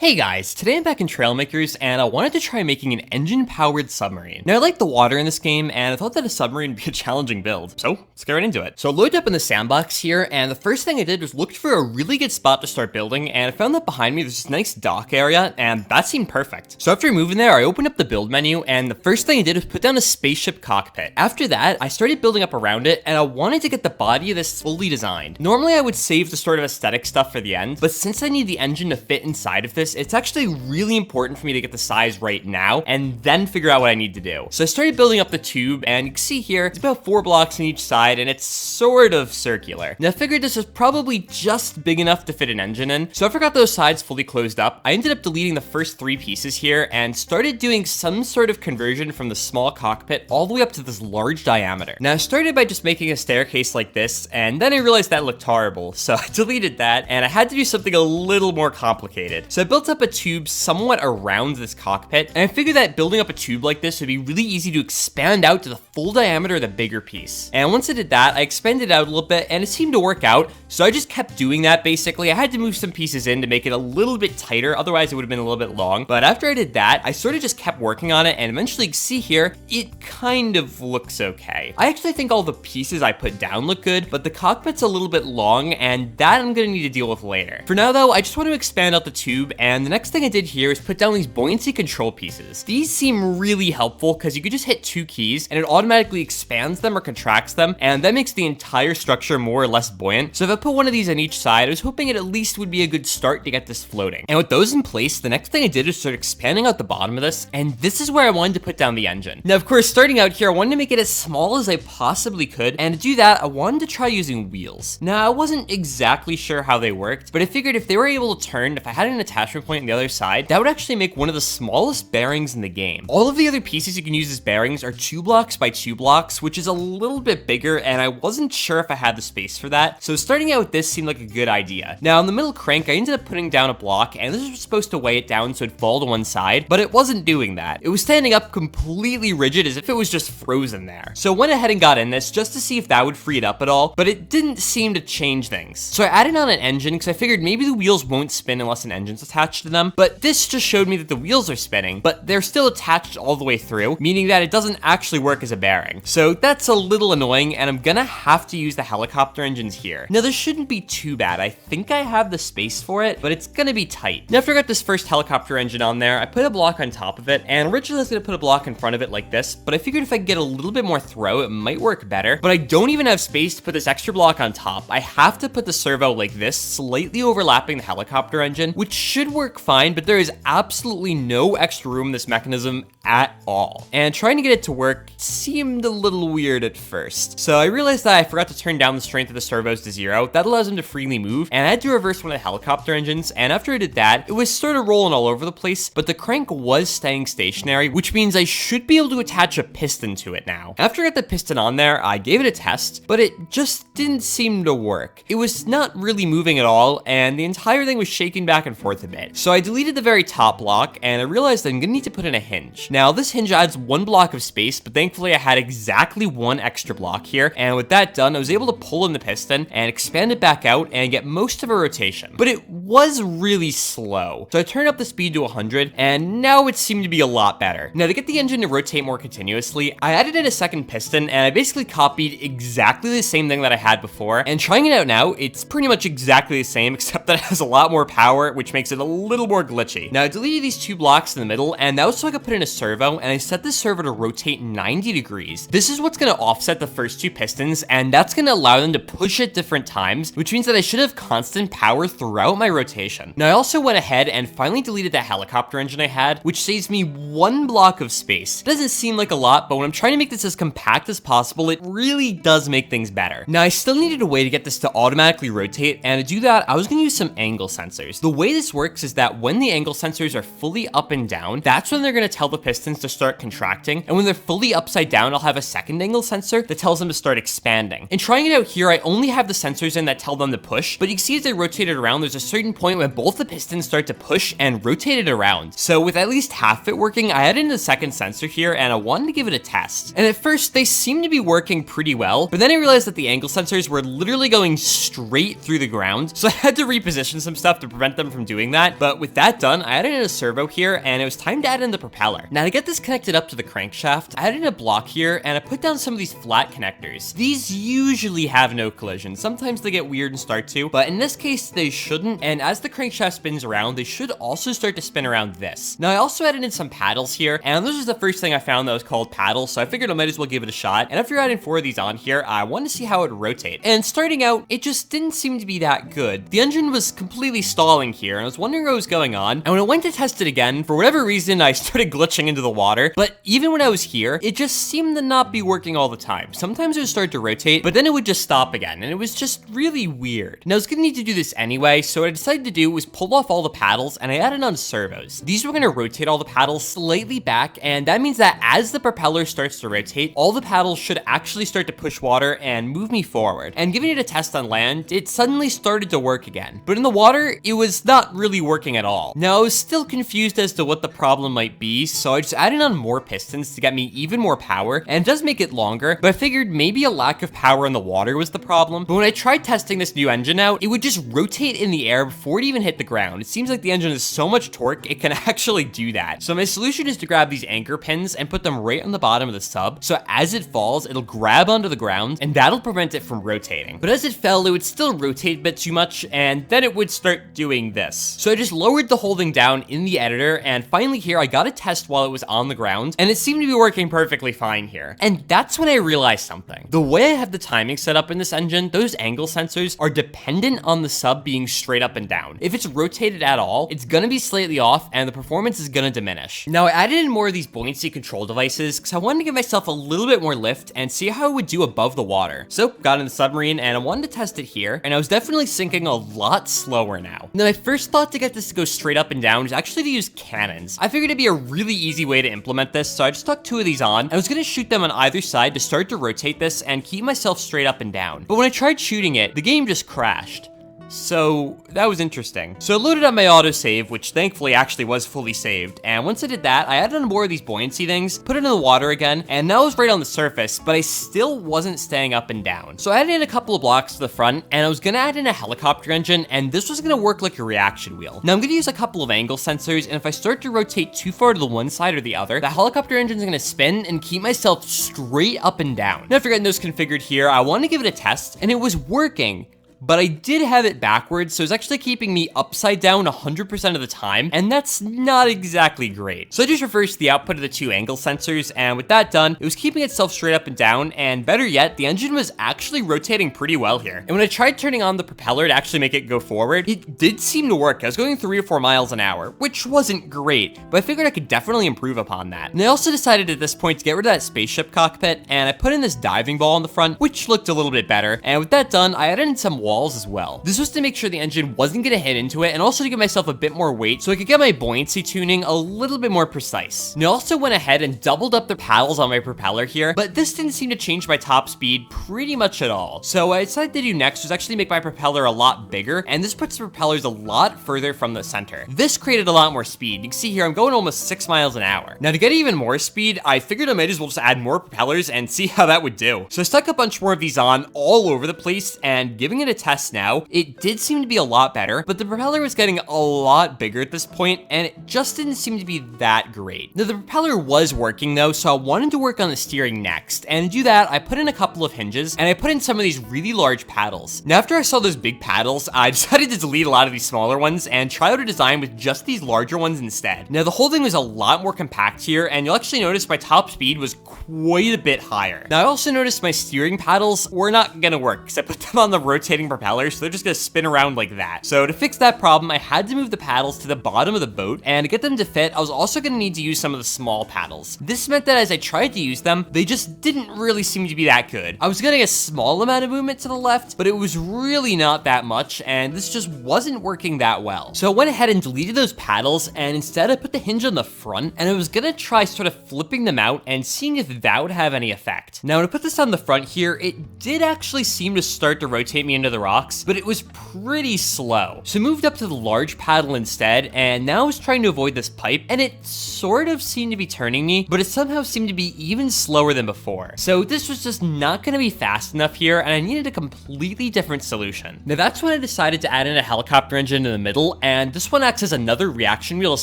Hey guys, today I'm back in Trailmakers and I wanted to try making an engine-powered submarine. Now I like the water in this game and I thought that a submarine would be a challenging build, so let's get right into it. So I loaded up in the sandbox here and the first thing I did was looked for a really good spot to start building, and I found that behind me there's this nice dock area and that seemed perfect. So after moving there, I opened up the build menu and the first thing I did was put down a spaceship cockpit. After that, I started building up around it and I wanted to get the body of this fully designed. Normally I would save the sort of aesthetic stuff for the end, but since I need the engine to fit inside of this, it's actually really important for me to get the size right now and then figure out what I need to do. So I started building up the tube, and you can see here, it's about 4 blocks on each side and it's sort of circular. Now I figured this was probably just big enough to fit an engine in, so after I got those sides fully closed up, I ended up deleting the first 3 pieces here and started doing some sort of conversion from the small cockpit all the way up to this large diameter. Now I started by just making a staircase like this, and then I realized that looked horrible, so I deleted that and I had to do something a little more complicated. So I built up a tube somewhat around this cockpit, and I figured that building up a tube like this would be really easy to expand out to the full diameter of the bigger piece. And once I did that, I expanded it out a little bit and it seemed to work out, so I just kept doing that basically. I had to move some pieces in to make it a little bit tighter, otherwise it would have been a little bit long. But after I did that, I sort of just kept working on it, and eventually you can see here, it kind of looks okay. I actually think all the pieces I put down look good, but the cockpit's a little bit long and that I'm gonna need to deal with later. For now though, I just want to expand out the tube, and the next thing I did here is put down these buoyancy control pieces. These seem really helpful because you could just hit 2 keys and it automatically expands them or contracts them, and that makes the entire structure more or less buoyant. So if I put one of these on each side, I was hoping it at least would be a good start to get this floating. And with those in place, the next thing I did is start expanding out the bottom of this, and this is where I wanted to put down the engine. Now of course, starting out here, I wanted to make it as small as I possibly could, and to do that, I wanted to try using wheels. Now I wasn't exactly sure how they worked, but I figured if they were able to turn, if I had an attachment point on the other side, that would actually make one of the smallest bearings in the game. All of the other pieces you can use as bearings are 2 blocks by 2 blocks, which is a little bit bigger, and I wasn't sure if I had the space for that, so starting out with this seemed like a good idea. Now on the middle crank, I ended up putting down a block, and this was supposed to weigh it down so it'd fall to one side, but it wasn't doing that. It was standing up completely rigid as if it was just frozen there. So I went ahead and got in this just to see if that would free it up at all, but it didn't seem to change things. So I added on an engine because I figured maybe the wheels won't spin unless an engine's attached to them, but this just showed me that the wheels are spinning, but they're still attached all the way through, meaning that it doesn't actually work as a bearing. So that's a little annoying, and I'm gonna have to use the helicopter engines here. Now this shouldn't be too bad. I think I have the space for it, but it's gonna be tight. Now after I got this first helicopter engine on there, I put a block on top of it, and originally I was gonna put a block in front of it like this, but I figured if I could get a little bit more throw, it might work better. But I don't even have space to put this extra block on top. I have to put the servo like this, slightly overlapping the helicopter engine, which should work fine, but there is absolutely no extra room in this mechanism at all. And trying to get it to work seemed a little weird at first. So I realized that I forgot to turn down the strength of the servos to 0. That allows them to freely move, and I had to reverse one of the helicopter engines, and after I did that, it was sort of rolling all over the place, but the crank was staying stationary, which means I should be able to attach a piston to it now. After I got the piston on there, I gave it a test, but it just didn't seem to work. It was not really moving at all, and the entire thing was shaking back and forth a bit. So I deleted the very top block, and I realized I'm gonna need to put in a hinge. Now this hinge adds 1 block of space, but thankfully I had exactly 1 extra block here, and with that done, I was able to pull in the piston and expand it back out and get most of a rotation. But it was really slow, so I turned up the speed to 100, and now it seemed to be a lot better. Now to get the engine to rotate more continuously, I added in a second piston, and I basically copied exactly the same thing that I had before, and trying it out now, it's pretty much exactly the same, except that it has a lot more power, which makes it a little more glitchy. Now I deleted these 2 blocks in the middle, and that was so I could put in a servo, and I set the servo to rotate 90 degrees. This is what's gonna offset the first 2 pistons, and that's gonna allow them to push at different times, which means that I should have constant power throughout my rotation. Now I also went ahead and finally deleted that helicopter engine I had, which saves me 1 block of space. It doesn't seem like a lot, but when I'm trying to make this as compact as possible, it really does make things better. Now I still needed a way to get this to automatically rotate, and to do that, I was gonna use some angle sensors. The way this works is that when the angle sensors are fully up and down, that's when they're gonna tell the pistons to start contracting, and when they're fully upside down, I'll have a second angle sensor that tells them to start expanding. And trying it out here, I only have the sensors in that tell them to push, but you can see as they rotate it around, there's a certain point when both the pistons start to push and rotate it around. So with at least half it working, I added in a second sensor here, and I wanted to give it a test. And at first, they seemed to be working pretty well, but then I realized that the angle sensors were literally going straight through the ground, so I had to reposition some stuff to prevent them from doing that. that. But with that done, I added in a servo here, and it was time to add in the propeller. Now to get this connected up to the crankshaft, I added in a block here, and I put down some of these flat connectors. These usually have no collision. Sometimes they get weird and start to, but in this case, they shouldn't. And as the crankshaft spins around, they should also start to spin around this. Now I also added in some paddles here, and this is the first thing I found that was called paddles, so I figured I might as well give it a shot. And after adding 4 of these on here, I wanted to see how it would rotate. And starting out, it just didn't seem to be that good. The engine was completely stalling here, and I was wondering what was going on. And when I went to test it again, for whatever reason, I started glitching into the water. But even when I was here, it just seemed to not be working all the time. Sometimes it would start to rotate, but then it would just stop again, and it was just really weird. Now I was gonna need to do this anyway, so what I decided to do was pull off all the paddles, and I added on servos. These were gonna rotate all the paddles slightly back, and that means that as the propeller starts to rotate, all the paddles should actually start to push water and move me forward. And giving it a test on land, it suddenly started to work again. But in the water, it was not really working at all. Now I was still confused as to what the problem might be, so I just added on more pistons to get me even more power, and it does make it longer, but I figured maybe a lack of power in the water was the problem. But when I tried testing this new engine out, it would just rotate in the air before it even hit the ground. It seems like the engine has so much torque, it can actually do that. So my solution is to grab these anchor pins and put them right on the bottom of the sub, so as it falls, it'll grab onto the ground, and that'll prevent it from rotating. But as it fell, it would still rotate a bit too much, and then it would start doing this. So I just lowered the holding down in the editor, and finally here, I got a test while it was on the ground, and it seemed to be working perfectly fine here. And that's when I realized something. The way I have the timing set up in this engine, those angle sensors are dependent on the sub being straight up and down. If it's rotated at all, it's gonna be slightly off, and the performance is gonna diminish. Now I added in more of these buoyancy control devices because I wanted to give myself a little bit more lift and see how it would do above the water. So got in the Submarine, and I wanted to test it here, and I was definitely sinking a lot slower now. Now my first thought to get this to go straight up and down is actually to use cannons. I figured it'd be a really easy way to implement this, so I just stuck 2 of these on. I was gonna shoot them on either side to start to rotate this and keep myself straight up and down. But when I tried shooting it, the game just crashed. So that was interesting. So I loaded up my autosave, which thankfully actually was fully saved. And once I did that, I added on more of these buoyancy things, put it in the water again, and now it was right on the surface, but I still wasn't staying up and down. So I added in a couple of blocks to the front, and I was gonna add in a helicopter engine, and this was gonna work like a reaction wheel. Now I'm gonna use a couple of angle sensors, and if I start to rotate too far to the one side or the other, the helicopter engine's gonna spin and keep myself straight up and down. Now after getting those configured here, I wanted to give it a test, and it was working. But I did have it backwards, so it's actually keeping me upside down 100% of the time, and that's not exactly great. So I just reversed the output of the 2 angle sensors, and with that done, it was keeping itself straight up and down, and better yet, the engine was actually rotating pretty well here. And when I tried turning on the propeller to actually make it go forward, it did seem to work. I was going 3 or 4 miles an hour, which wasn't great, but I figured I could definitely improve upon that. And I also decided at this point to get rid of that spaceship cockpit, and I put in this diving ball on the front, which looked a little bit better, and with that done, I added in some walls as well. This was to make sure the engine wasn't gonna hit into it, and also to give myself a bit more weight so I could get my buoyancy tuning a little bit more precise. And I also went ahead and doubled up the paddles on my propeller here, but this didn't seem to change my top speed pretty much at all. So what I decided to do next was actually make my propeller a lot bigger, and this puts the propellers a lot further from the center. This created a lot more speed. You can see here I'm going almost 6 miles an hour. Now to get even more speed, I figured I might as well just add more propellers and see how that would do. So I stuck a bunch more of these on all over the place, and giving it a test now, it did seem to be a lot better, but the propeller was getting a lot bigger at this point, and it just didn't seem to be that great. Now the propeller was working though, so I wanted to work on the steering next, and to do that, I put in a couple of hinges, and I put in some of these really large paddles. Now after I saw those big paddles, I decided to delete a lot of these smaller ones and try out a design with just these larger ones instead. Now the whole thing was a lot more compact here, and you'll actually notice my top speed was quite a bit higher. Now I also noticed my steering paddles were not gonna work, because I put them on the rotating propeller, so they're just gonna spin around like that. So to fix that problem, I had to move the paddles to the bottom of the boat, and to get them to fit, I was also gonna need to use some of the small paddles. This meant that as I tried to use them, they just didn't really seem to be that good. I was getting a small amount of movement to the left, but it was really not that much, and this just wasn't working that well. So I went ahead and deleted those paddles, and instead I put the hinge on the front, and I was gonna try sort of flipping them out and seeing if that would have any effect. Now when I put this on the front here, it did actually seem to start to rotate me into the the rocks, but it was pretty slow. So I moved up to the large paddle instead, and now I was trying to avoid this pipe, and it sort of seemed to be turning me, but it somehow seemed to be even slower than before. So this was just not going to be fast enough here, and I needed a completely different solution. Now that's when I decided to add in a helicopter engine in the middle, and this one acts as another reaction wheel to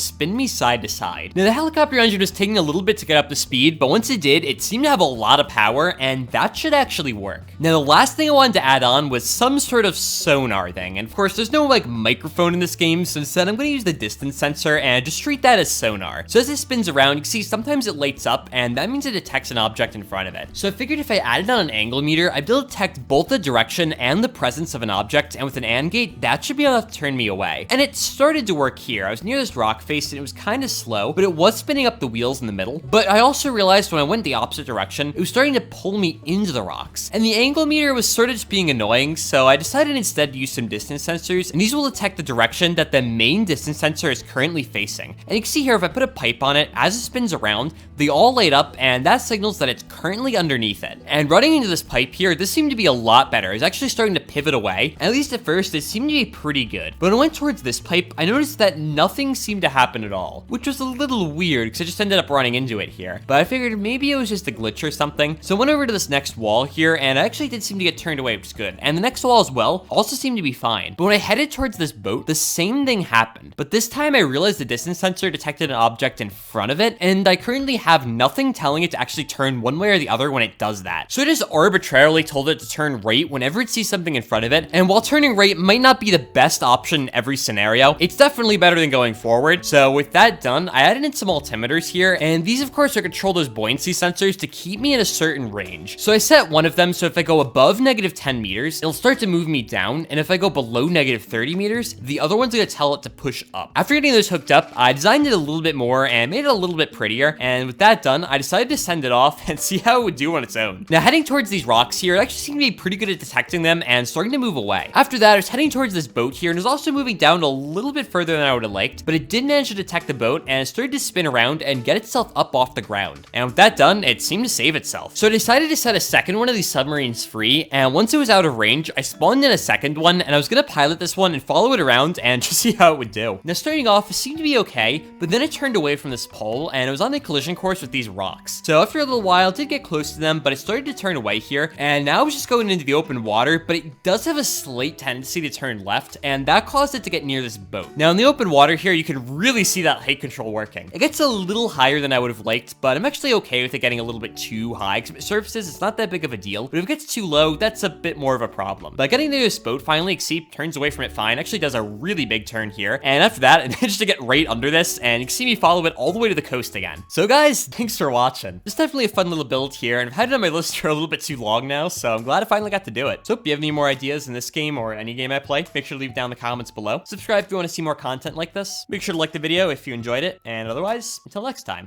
spin me side to side. Now the helicopter engine was taking a little bit to get up to speed, but once it did, it seemed to have a lot of power, and that should actually work. Now the last thing I wanted to add on was some sort of sonar thing, and of course there's no like microphone in this game, so instead I'm going to use the distance sensor and just treat that as sonar. So as it spins around, you can see sometimes it lights up, and that means it detects an object in front of it. So I figured if I added on an angle meter, I'd be able to detect both the direction and the presence of an object, and with an AND gate, that should be enough to turn me away. And it started to work here. I was near this rock face, and it was kind of slow, but it was spinning up the wheels in the middle. But I also realized when I went the opposite direction, it was starting to pull me into the rocks. And the angle meter was sort of just being annoying, so I decided instead to use some distance sensors, and these will detect the direction that the main distance sensor is currently facing. And you can see here, if I put a pipe on it, as it spins around, they all light up, and that signals that it's currently underneath it. And running into this pipe here, this seemed to be a lot better. It was actually starting to pivot away. At least at first, it seemed to be pretty good. But when I went towards this pipe, I noticed that nothing seemed to happen at all, which was a little weird because I just ended up running into it here. But I figured maybe it was just a glitch or something. So I went over to this next wall here, and I actually did seem to get turned away, which is good. And the next wall as well also seemed to be fine. But when I headed towards this boat, the same thing happened. But this time I realized the distance sensor detected an object in front of it, and I currently have nothing telling it to actually turn one way or the other when it does that. So I just arbitrarily told it to turn right whenever it sees something in front of it. And while turning right might not be the best option in every scenario, it's definitely better than going forward. So with that done, I added in some altimeters here, and these of course are controlled as buoyancy sensors to keep me in a certain range. So I set one of them so if I go above -10 meters, it'll start to move me down, and if I go below -30 meters, the other one's gonna tell it to push up. After getting those hooked up, I designed it a little bit more and made it a little bit prettier, and with that done, I decided to send it off and see how it would do on its own. Now heading towards these rocks here, it actually seemed to be pretty good at detecting them and starting to move away. After that, I was heading towards this boat here, and it was also moving down a little bit further than I would have liked, but it did manage to detect the boat, and it started to spin around and get itself up off the ground. And with that done, it seemed to save itself. So I decided to set a second one of these submarines free, and once it was out of range, I spawned in a second one, and I was gonna pilot this one and follow it around and just see how it would do. Now starting off, it seemed to be okay, but then it turned away from this pole, and it was on a collision course with these rocks. So after a little while, it did get close to them, but it started to turn away here, and now it was just going into the open water, but it does have a slight tendency to turn left, and that caused it to get near this boat. Now in the open water here, you can really see that height control working. It gets a little higher than I would have liked, but I'm actually okay with it getting a little bit too high, because surfaces, it's not that big of a deal, but if it gets too low, that's a bit more of a problem. But getting near this boat finally, see, turns away from it fine, actually does a really big turn here, and after that, it managed to get right under this, and you can see me follow it all the way to the coast again. So guys, thanks for watching. It's definitely a fun little build here, and I've had it on my list for a little bit too long now, so I'm glad I finally got to do it. So if you have any more ideas in this game or any game I play, make sure to leave down in the comments below. Subscribe if you want to see more content like this. Make sure to like the video if you enjoyed it, and otherwise, until next time.